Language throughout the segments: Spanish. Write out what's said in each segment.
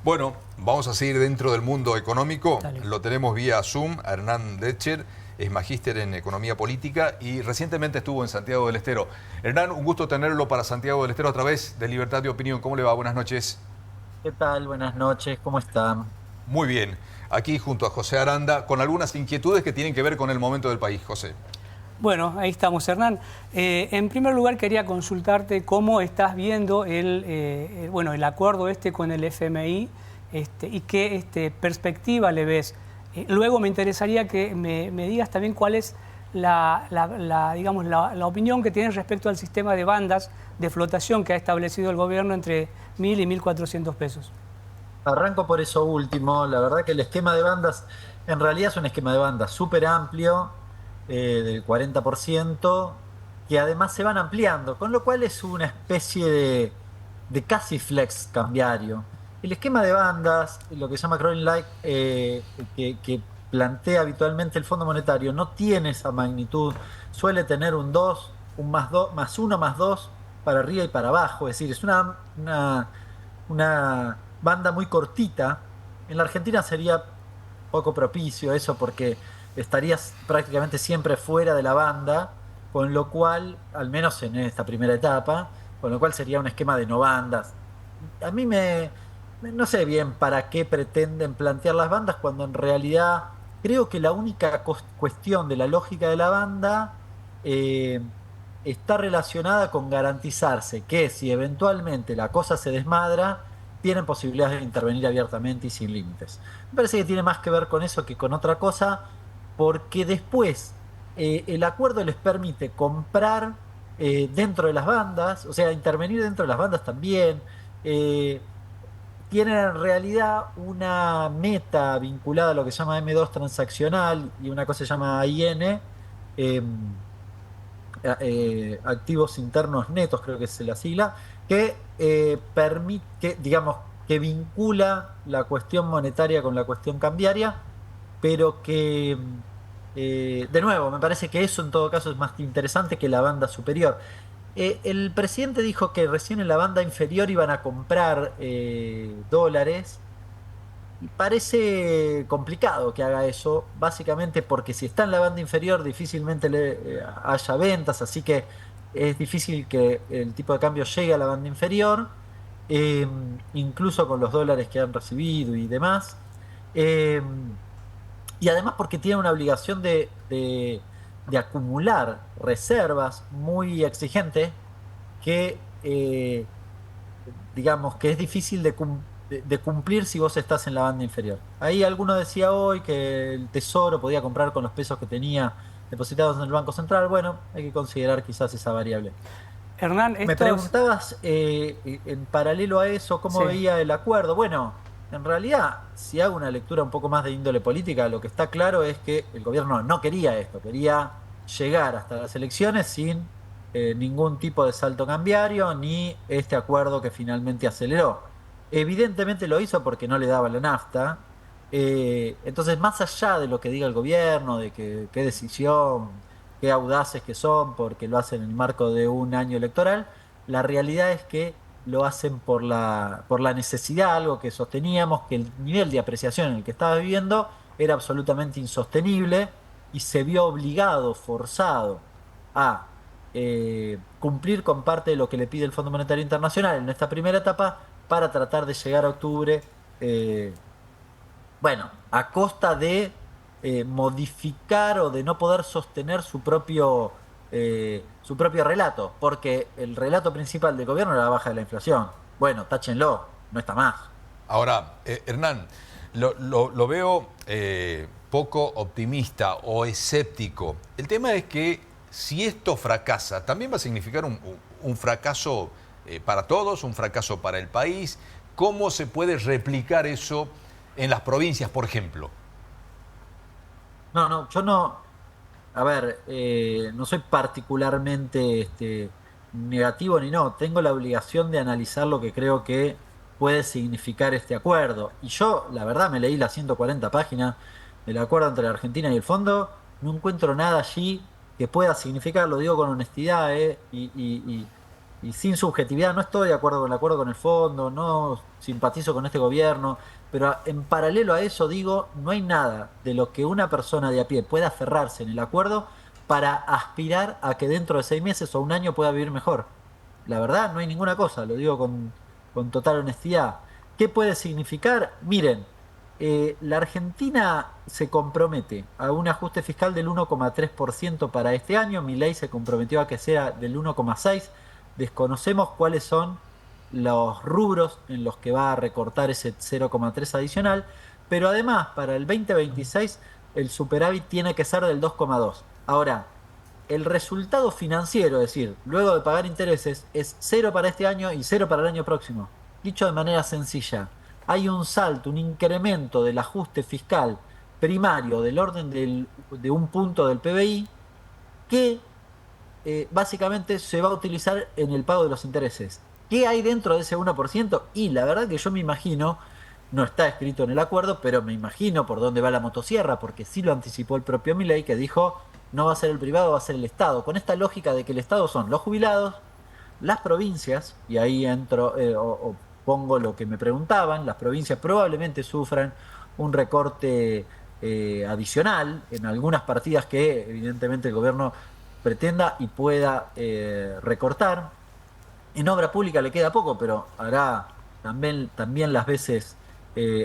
Bueno, vamos a seguir dentro del mundo económico. Dale. Lo tenemos vía Zoom a Hernán Detcher, es magíster en Economía Política y recientemente estuvo en Santiago del Estero. Hernán, un gusto tenerlo para Santiago del Estero a través de Libertad de Opinión. ¿Cómo le va? Buenas noches. ¿Qué tal? Buenas noches, ¿cómo están? Muy bien. Aquí junto a José Aranda, con algunas inquietudes que tienen que ver con el momento del país. José. Bueno, ahí estamos, Hernán. En primer lugar, quería consultarte cómo estás viendo el acuerdo con el FMI y qué perspectiva le ves. Luego me interesaría que me digas también cuál es digamos, la opinión que tienes respecto al sistema de bandas de flotación que ha establecido el gobierno entre 1.000 y 1.400 pesos. Arranco por eso último. La verdad que el esquema de bandas, en realidad es un esquema de bandas súper amplio, del 40%, que además se van ampliando, con lo cual es una especie de casi flex cambiario. El esquema de bandas, lo que se llama Crawling Like, que plantea habitualmente el Fondo Monetario, no tiene esa magnitud. Suele tener un 2, un más 2, más uno más 2 para arriba y para abajo. Es decir, es una banda muy cortita. En la Argentina sería poco propicio eso porque estarías prácticamente siempre fuera de la banda, con lo cual, al menos en esta primera etapa, con lo cual sería un esquema de no bandas. A mí no sé bien para qué pretenden plantear las bandas cuando en realidad creo que la única cuestión de la lógica de la banda eh, está relacionada con garantizarse que si eventualmente la cosa se desmadra, tienen posibilidades de intervenir abiertamente y sin límites. Me parece que tiene más que ver con eso que con otra cosa, porque después el acuerdo les permite comprar dentro de las bandas, o sea, intervenir dentro de las bandas también. eh, Tienen en realidad una meta vinculada a lo que se llama M2 transaccional y una cosa que se llama AIN, activos internos netos, creo que es la sigla, que permite, digamos, que vincula la cuestión monetaria con la cuestión cambiaria, pero que, de nuevo, me parece que eso en todo caso es más interesante que la banda superior. El presidente dijo que recién en la banda inferior iban a comprar dólares. Y parece complicado que haga eso, básicamente porque si está en la banda inferior difícilmente haya ventas, así que es difícil que el tipo de cambio llegue a la banda inferior, eh, incluso con los dólares que han recibido y demás. Eh, y además porque tiene una obligación de acumular reservas muy exigente que digamos que es difícil de cumplir si vos estás en la banda inferior. Ahí alguno decía hoy que el Tesoro podía comprar con los pesos que tenía depositados en el Banco Central. Bueno, hay que considerar quizás esa variable. Hernán, Me preguntabas, en paralelo a eso, cómo Sí. veía el acuerdo. Bueno, en realidad, si hago una lectura un poco más de índole política, lo que está claro es que el gobierno no quería esto, quería llegar hasta las elecciones sin ningún tipo de salto cambiario, ni este acuerdo que finalmente aceleró. Evidentemente lo hizo porque no le daba la nafta. Entonces, más allá de lo que diga el gobierno, de que qué decisión, qué audaces que son porque lo hacen en el marco de un año electoral, la realidad es que lo hacen por la necesidad, algo que sosteníamos, que el nivel de apreciación en el que estaba viviendo era absolutamente insostenible y se vio obligado, forzado a cumplir con parte de lo que le pide el Fondo Monetario Internacional en esta primera etapa para tratar de llegar a octubre, eh, bueno, a costa de modificar o de no poder sostener su propio relato, porque el relato principal del gobierno era la baja de la inflación. Bueno, táchenlo, no está más. Ahora, Hernán, lo veo poco optimista o escéptico. El tema es que si esto fracasa, también va a significar un fracaso para todos, un fracaso para el país. ¿Cómo se puede replicar eso en las provincias, por ejemplo? No, no, yo no, a ver, no soy particularmente negativo ni no, tengo la obligación de analizar lo que creo que puede significar este acuerdo. Y yo, la verdad, me leí las 140 páginas del acuerdo entre la Argentina y el Fondo, no encuentro nada allí que pueda significar, lo digo con honestidad, y sin subjetividad, no estoy de acuerdo con el acuerdo con el fondo, no simpatizo con este gobierno, pero en paralelo a eso digo, no hay nada de lo que una persona de a pie pueda aferrarse en el acuerdo para aspirar a que dentro de 6 meses o un año pueda vivir mejor. La verdad, no hay ninguna cosa, lo digo con total honestidad. ¿Qué puede significar? Miren, la Argentina se compromete a un ajuste fiscal del 1,3% para este año. Milei se comprometió a que sea del 1,6%. Desconocemos cuáles son los rubros en los que va a recortar ese 0,3 adicional, pero además para el 2026 el superávit tiene que ser del 2,2. Ahora, el resultado financiero, es decir, luego de pagar intereses, es cero para este año y cero para el año próximo. Dicho de manera sencilla, hay un salto, un incremento del ajuste fiscal primario del orden de un punto del PBI que básicamente se va a utilizar en el pago de los intereses. ¿Qué hay dentro de ese 1%? Y la verdad que yo me imagino, no está escrito en el acuerdo, pero me imagino por dónde va la motosierra, porque sí lo anticipó el propio Milei, que dijo, no va a ser el privado, va a ser el Estado, con esta lógica de que el Estado son los jubilados, las provincias, y ahí entro o pongo lo que me preguntaban, las provincias probablemente sufran un recorte adicional en algunas partidas que evidentemente el gobierno pretenda y pueda recortar. En obra pública le queda poco, pero hará también las veces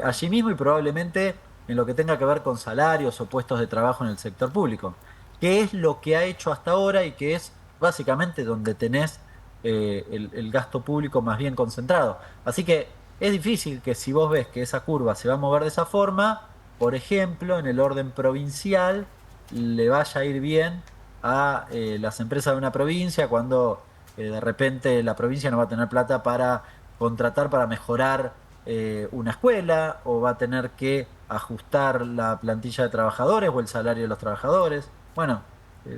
allí mismo y probablemente en lo que tenga que ver con salarios o puestos de trabajo en el sector público, que es lo que ha hecho hasta ahora y que es básicamente donde tenés el gasto público más bien concentrado. Así que es difícil que si vos ves que esa curva se va a mover de esa forma, por ejemplo, en el orden provincial, le vaya a ir bien a las empresas de una provincia cuando de repente la provincia no va a tener plata para contratar para mejorar una escuela o va a tener que ajustar la plantilla de trabajadores o el salario de los trabajadores. Bueno,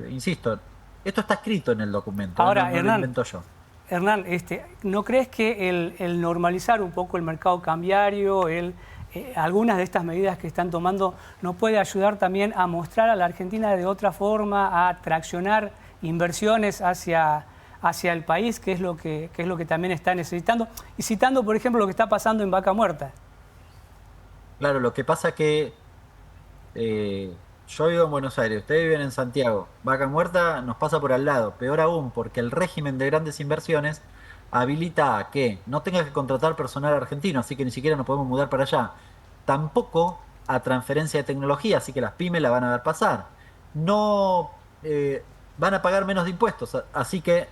insisto, esto está escrito en el documento, no, Ahora, no lo invento yo. Hernán, ¿no crees que el normalizar un poco el mercado cambiario, algunas de estas medidas que están tomando, nos puede ayudar también a mostrar a la Argentina de otra forma, a traccionar inversiones hacia el país, que es lo que también está necesitando? Y citando, por ejemplo, lo que está pasando en Vaca Muerta. Claro, lo que pasa que yo vivo en Buenos Aires, ustedes viven en Santiago. Vaca Muerta nos pasa por al lado, peor aún, porque el régimen de grandes inversiones habilita a que no tenga que contratar personal argentino, así que ni siquiera nos podemos mudar para allá. Tampoco a transferencia de tecnología, así que las pymes la van a ver pasar. No van a pagar menos de impuestos, así que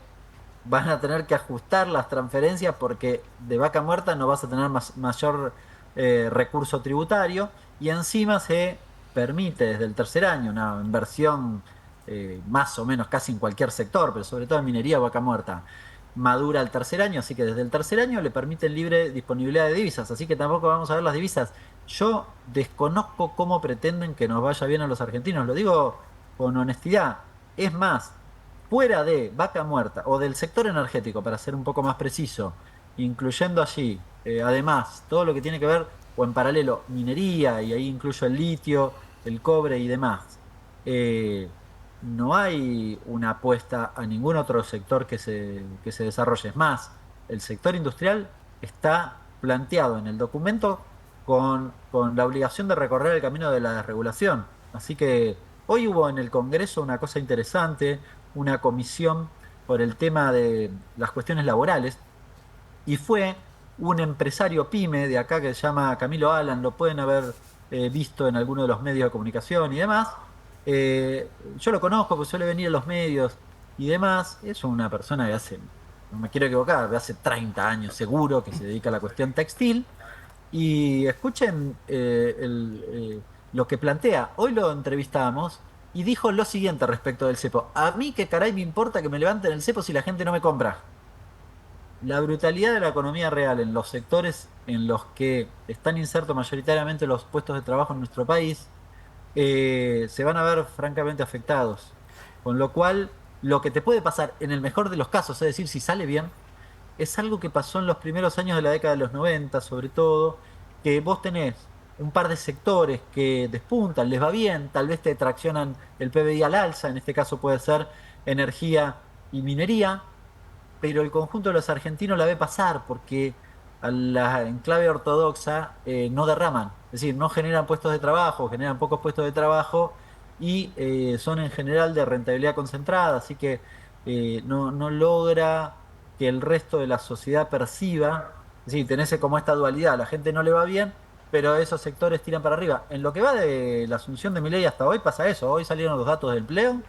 van a tener que ajustar las transferencias porque de Vaca Muerta no vas a tener mayor recurso tributario y encima se permite desde el tercer año una inversión más o menos casi en cualquier sector, pero sobre todo en minería Vaca Muerta. Madura el tercer año, así que desde el tercer año le permiten libre disponibilidad de divisas, así que tampoco vamos a ver las divisas. Yo desconozco cómo pretenden que nos vaya bien a los argentinos, lo digo con honestidad. Es más, fuera de Vaca Muerta o del sector energético, para ser un poco más preciso, incluyendo allí, además, todo lo que tiene que ver, o en paralelo, minería, y ahí incluyo el litio, el cobre y demás, eh, no hay una apuesta a ningún otro sector que se desarrolle. Es más, el sector industrial está planteado en el documento con la obligación de recorrer el camino de la desregulación. Así que hoy hubo en el Congreso una cosa interesante, una comisión por el tema de las cuestiones laborales, y fue un empresario pyme de acá que se llama Camilo Alan, lo pueden haber visto en alguno de los medios de comunicación y demás. Yo lo conozco porque suele venir a los medios y demás. Es una persona que hace, no me quiero equivocar, de hace 30 años seguro que se dedica a la cuestión textil. Y escuchen lo que plantea. Hoy lo entrevistamos y dijo lo siguiente respecto del cepo. A mí qué caray me importa que me levanten el cepo si la gente no me compra. La brutalidad de la economía real en los sectores en los que están insertos mayoritariamente los puestos de trabajo en nuestro país se van a ver francamente afectados. Con lo cual, lo que te puede pasar en el mejor de los casos, es decir, si sale bien, es algo que pasó en los primeros años de la década de los 90, sobre todo, que vos tenés un par de sectores que despuntan, les va bien, tal vez te traccionan el PBI al alza, en este caso puede ser energía y minería, pero el conjunto de los argentinos la ve pasar porque a la enclave ortodoxa no derraman, es decir, no generan puestos de trabajo, generan pocos puestos de trabajo y son en general de rentabilidad concentrada, así que no logra que el resto de la sociedad perciba, es decir, tenés como esta dualidad, a la gente no le va bien, pero esos sectores tiran para arriba. En lo que va de la asunción de Milei hasta hoy pasa eso, hoy salieron los datos del empleo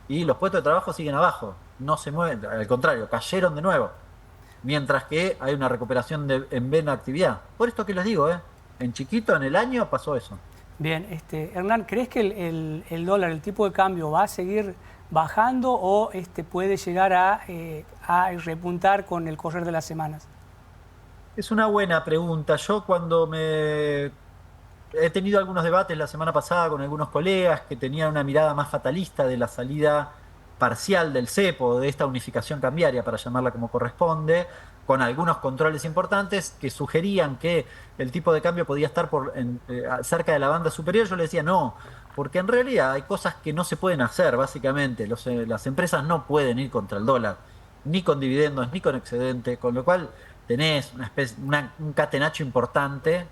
y los puestos de trabajo siguen abajo, no se mueven, al contrario, cayeron de nuevo, mientras que hay una recuperación en vena actividad. Por esto que les digo, en chiquito, en el año pasó eso. Bien, Hernán, ¿crees que el dólar, el tipo de cambio, va a seguir bajando o puede llegar a repuntar con el correr de las semanas? Es una buena pregunta. Yo cuando he tenido algunos debates la semana pasada con algunos colegas que tenían una mirada más fatalista de la salida parcial del cepo, de esta unificación cambiaria, para llamarla como corresponde, con algunos controles importantes que sugerían que el tipo de cambio podía estar cerca de la banda superior. Yo les decía no, porque en realidad hay cosas que no se pueden hacer, básicamente. Las empresas no pueden ir contra el dólar, ni con dividendos, ni con excedente, con lo cual tenés un catenacho importante,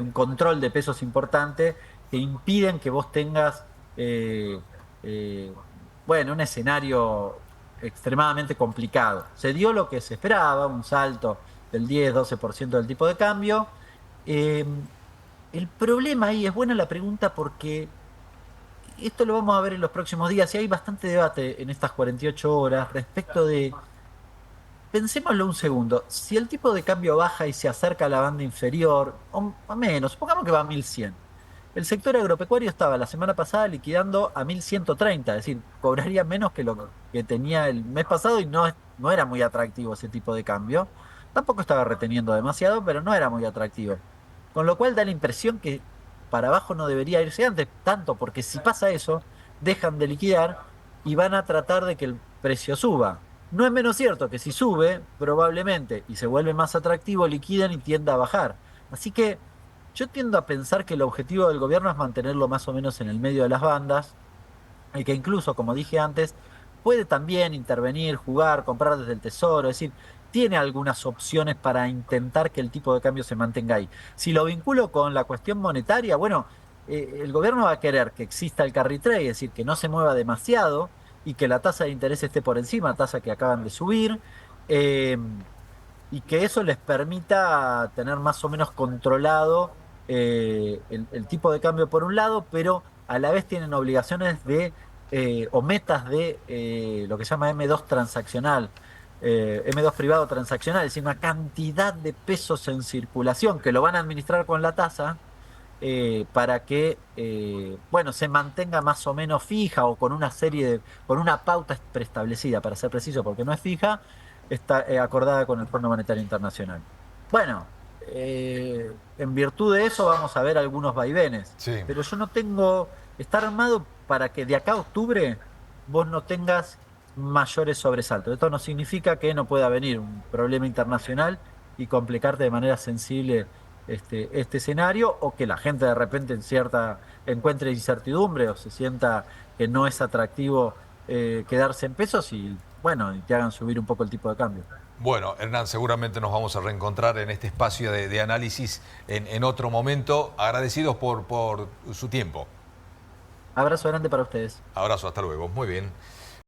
un control de pesos importante, que impiden que vos tengas, un escenario extremadamente complicado. Se dio lo que se esperaba, un salto del 10-12% del tipo de cambio. El problema ahí, es buena la pregunta porque esto lo vamos a ver en los próximos días y hay bastante debate en estas 48 horas respecto de... Pensémoslo un segundo, si el tipo de cambio baja y se acerca a la banda inferior, o menos, supongamos que va a 1100. El sector agropecuario estaba la semana pasada liquidando a 1130, es decir, cobraría menos que lo que tenía el mes pasado y no era muy atractivo ese tipo de cambio. Tampoco estaba reteniendo demasiado, pero no era muy atractivo. Con lo cual da la impresión que para abajo no debería irse antes, tanto porque si pasa eso, dejan de liquidar y van a tratar de que el precio suba. No es menos cierto que si sube, probablemente, y se vuelve más atractivo, liquidan y tienda a bajar. Así que yo tiendo a pensar que el objetivo del gobierno es mantenerlo más o menos en el medio de las bandas, y que incluso, como dije antes, puede también intervenir, jugar, comprar desde el tesoro, es decir, tiene algunas opciones para intentar que el tipo de cambio se mantenga ahí. Si lo vinculo con la cuestión monetaria, bueno, el gobierno va a querer que exista el carry trade, es decir, que no se mueva demasiado y que la tasa de interés esté por encima, tasa que acaban de subir, eh, y que eso les permita tener más o menos controlado el tipo de cambio por un lado, pero a la vez tienen obligaciones o metas de lo que se llama M2 transaccional, M2 privado transaccional, es decir, una cantidad de pesos en circulación que lo van a administrar con la tasa para que se mantenga más o menos fija o con con una pauta preestablecida, para ser preciso, porque no es fija, está acordada con el Fondo Monetario Internacional. Bueno, en virtud de eso vamos a ver algunos vaivenes, Sí. pero yo no está armado para que de acá a octubre vos no tengas mayores sobresaltos. Esto no significa que no pueda venir un problema internacional y complicarte de manera sensible este escenario, o que la gente de repente encuentre incertidumbre o se sienta que no es atractivo quedarse en pesos y te hagan subir un poco el tipo de cambio. Bueno, Hernán, seguramente nos vamos a reencontrar en este espacio de análisis en otro momento. Agradecidos por su tiempo. Abrazo grande para ustedes. Abrazo, hasta luego. Muy bien.